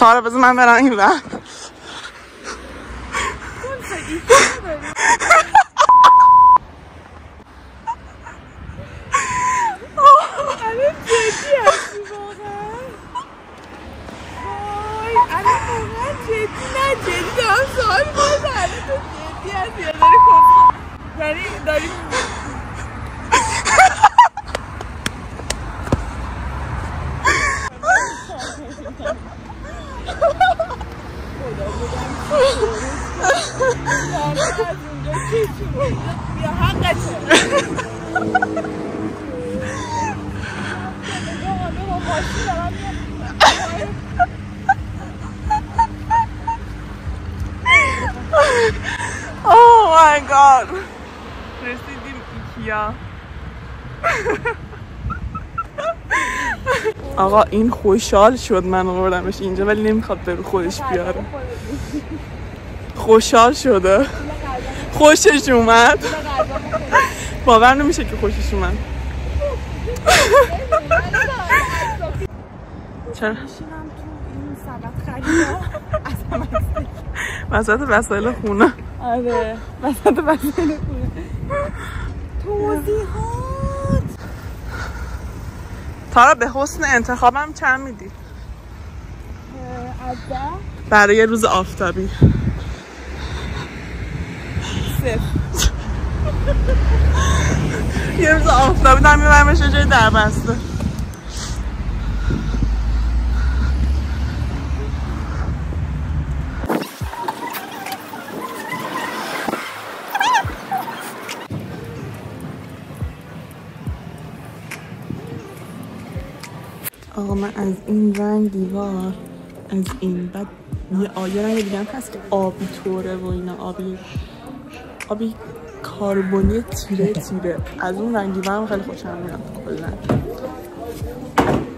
تارا بذار من برم این ور. Oh my god. رسیدیم ایکیا. آقا این خوشحال شد من آوردمش اینجا ولی نمیخواد برو خودش بیاره. خوشحال شده. خوشش اومد. باور نمیشه که خوشش اومد. چرا؟ وسط وسایل خونه. آره وسط وسایل خونه. توضیحات. تارا به حسن انتخابم چند میدی؟ از 10 برای یه روز آفتابی 0. یه روز آفتابی دارم میبرمش یه جای دربسته. آقا من از این رنگ دیوار از این بعد یه رنگ دیگه هم هست که آبی طوره و اینا آبی کاربونی تیره از اون رنگ دیوار هم خیلی خوشم میاد کلا.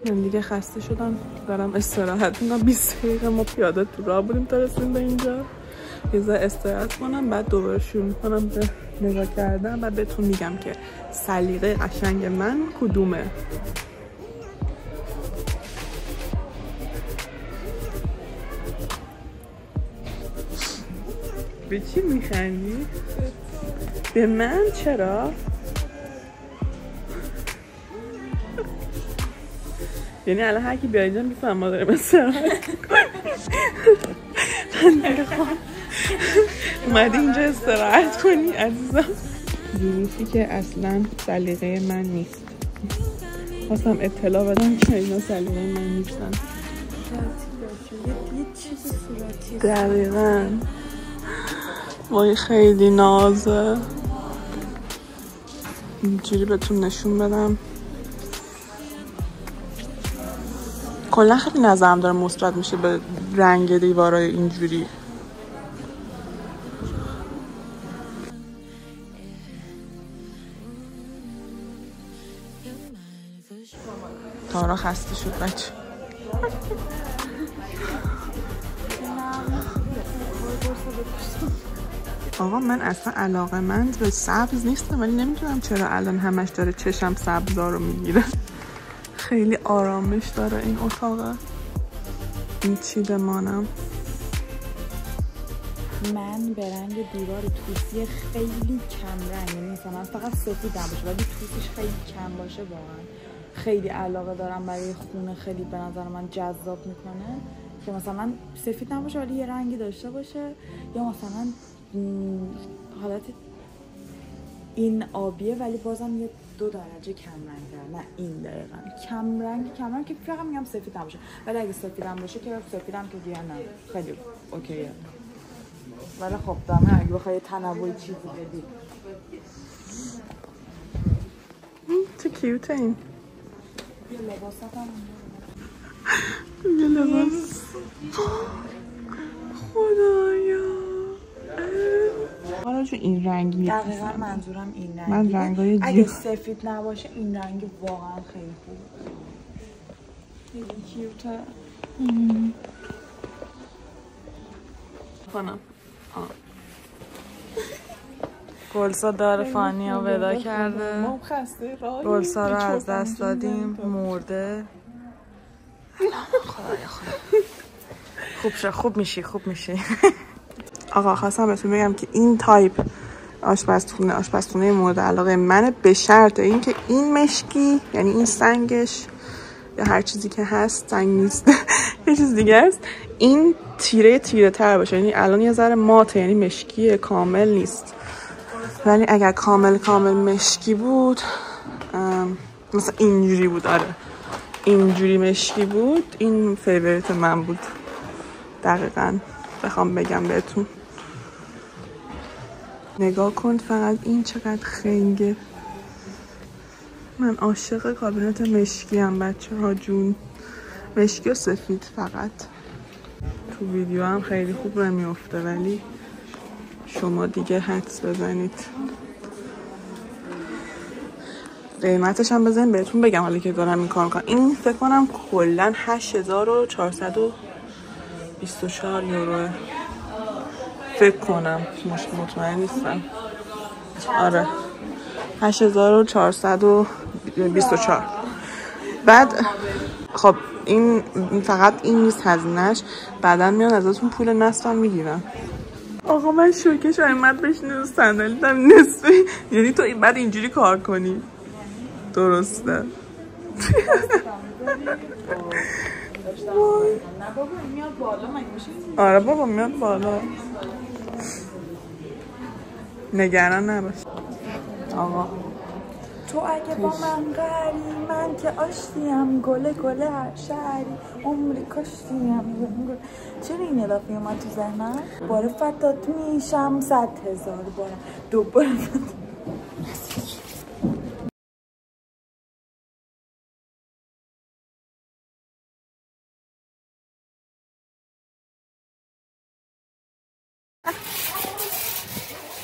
من دیگه خسته شدم دارم استراحت میکنم. 20 دقیقه ما پیاده تو راه بودیم تا رسیدیم به اینجا. یه ذره استراحت کنم بعد دوباره شروع میکنم به نگاه کردن. بعد بهتون میگم که سلیقه قشنگ من کدومه. به چی میخندی؟ به من چرا؟ یعنی الان هر کی بیاد اینجا میفهم ما داریم استراحت اومدی اینجا استراحت کنی عزیزم. ظروفی که اصلا سلیقه من نیست. خواستم اطلاع بدم که اینا سلیقه من نیستن. یه چیز صورتی دقیقاً. وای خیلی نازه. اینجوری بهتون نشون بدم. کلا خیلی نظرم داره مثبت میشه به رنگ دیوارای اینجوری. تارا خسته شد بچه. آقا من اصلا علاقه‌مند به سبز نیستم ولی نمیدونم چرا الان همش داره چشم سبزا رو میگیره. خیلی آرامش داره این اتاقه. این چی بمانم؟ من به رنگ دیوار توسی خیلی کم رنگ، یعنی مثلا فقط سفید هم باشه ولی توسیش خیلی کم باشه واقعا خیلی علاقه دارم. برای خونه خیلی به نظر من جذاب میکنه که مثلا سفید نباشه ولی یه رنگی داشته باشه، یا مثلا حالت این آبیه ولی بازم یه 2 درجه کم رنگ داره. نه این دقیقا کم رنگ که فقط میگم سفید نباشه ولی اگه سفید هم باشه که سفیدم که دیگه نه خیلی اوکیه. ولی خب دامه اگه بخوای تنوع چیزی بدی. چه کیوته این. یه لباسات هم یه لباس. خدایا حالا چون این رنگی دقیقا منظورم این رنگی. من رنگای اگه سفید نباشه این رنگ واقعا خیلی خوبه. خیلی کیوته. کنم گلسا داره فانیا ودا کرده. گلسا رو از دست دادیم مرده. خدایا خدا خوب میشی آقا خواستم بهتون بگم که این تایپ آشپزخونه مورد علاقه منه، به شرط اینکه این مشکی، یعنی این سنگش یا هر چیزی که هست، سنگ نیست یه چیز دیگه است، این تیره تر باشه. یعنی الان یه ذره ماته، یعنی مشکی کامل نیست، ولی اگر کامل مشکی بود، مثلا اینجوری بود، آره اینجوری مشکی بود، این فیوریت من بود دقیقاً. بخوام بگم بهتون نگاه کن فقط این چقدر خنگه. من عاشق کابینت مشکی ام بچه ها جون، مشکی و سفید. فقط تو ویدیو هم خیلی خوب نمیافته، ولی شما دیگه حدس بزنید. قیمتش هم بزنید بهتون بگم حالا که دارم این کار میکنم. این فکر کنم کلن 8424 یورو فکر کنم، مطمئن نیستم. آره 8424. بعد خب این فقط این نیست هزینه‌اش، بعدن میان ازتون پول نصف هم میگیرن. آقا من شوکه شایمت بشینه صندلی دم نصفی، یعنی تو بعد اینجوری کار کنی درسته؟ نه بابا میاد بالا مگه میشه؟ آره بابا میاد بالا، نگران نباش. آقا تو اگه با من قری، من که آشتیم، گله هر شهری، عمری کشتیم. چرا این اضافه اومد تو ذهنم؟ باره فتات میشم 100,000 بارم، دوباره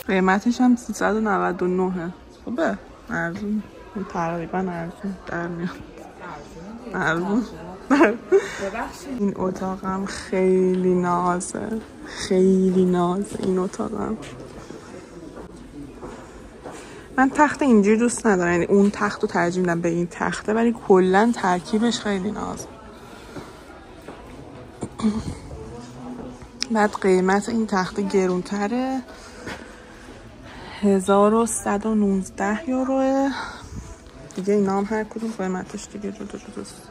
قیمتش هم 399. خوبه، ارزون، تقریبا ارزون در میاد. ارزون. این اتاقم خیلی نازه، خیلی نازه این اتاقم. من تخت اینجوری دوست ندارم، یعنی اون تخت رو ترجیح میدم به این تخته، ولی کلا ترکیبش خیلی نازه. بعد قیمت این تخته گرونتره، 1119 یوروه دیگه. اینا هم هر کدوم قیمتش دیگه جداست.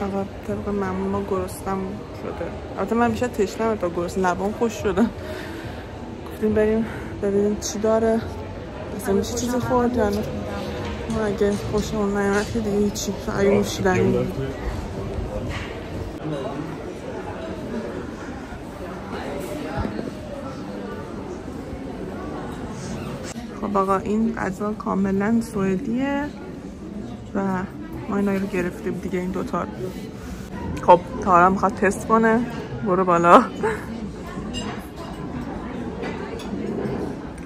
آقا طبق معمول ما گرسنم شده. البته من بیشتر تشنمه تا گرسنه، لبام خوش شده. گفتیم بریم ببینیم چی داره، مثلا میشه چیزی خورد یا نه. ما اگه خوشمون نیامد که دیگه هیچی، فقط نوشیدنی بود. خب آقا این غذا کاملا سوئدیه و ما اینا رو گرفتیم دیگه، این دوتا رو. خب تارا میخواد تست کنه، برو بالا.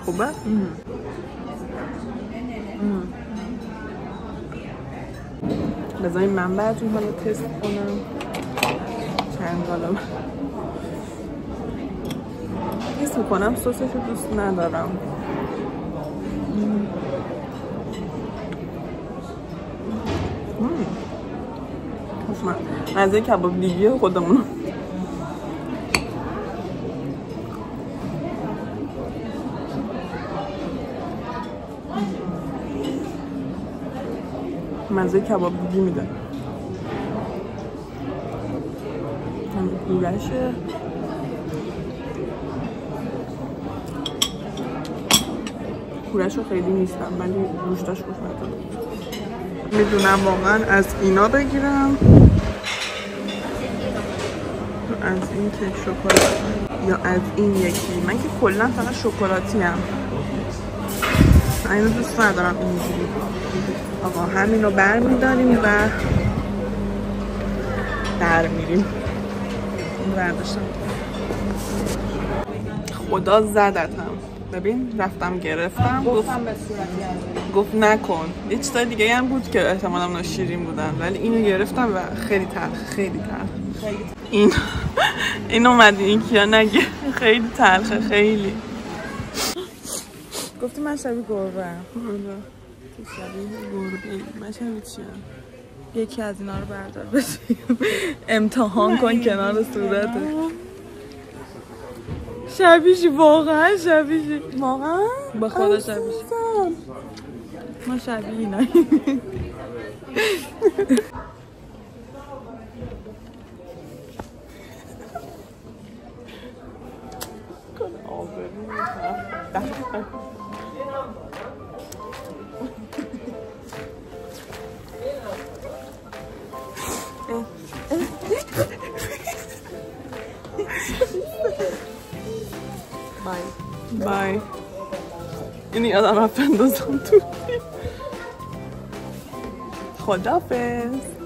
خوبه؟ بذاریم من براتون حالا تست کنم چند حالا حس میکنم سسش رو دوست ندارم. مزه کباب دیگه خودمون. مزه کباب دیگه میده. گولشه گولشو خیلی نیستم، ولی گوشتاش خوش ندارم. میدونم واقعا از اینا بگیرم، از این کیک شکلات یا از این یکی. من که کلا فقط شکلاتی ام، اینو دوست ندارم اینجوری. آقا همین رو برمیداریم و در میریم. این برداشتم. خدا زدتم. ببین رفتم گرفتم، گفت نکن. یه چیزای دیگه هم بود که احتمالاً اونا شیرین بودن، ولی اینو گرفتم و خیلی تلخ. این اومدی این کیا نگه، خیلی تلخه. خیلی گفتی من شبیه گربه. تو شبیه گربه. من شبیه چیم؟ یکی از اینا رو بردار بشیم امتحان کن کنار صورتت. شبیشی واقعا شبیشی واقعا با خدا شبیشی. ما شبیه اینایی. بای اینی آدم رفت اندازم تو. خدافظ.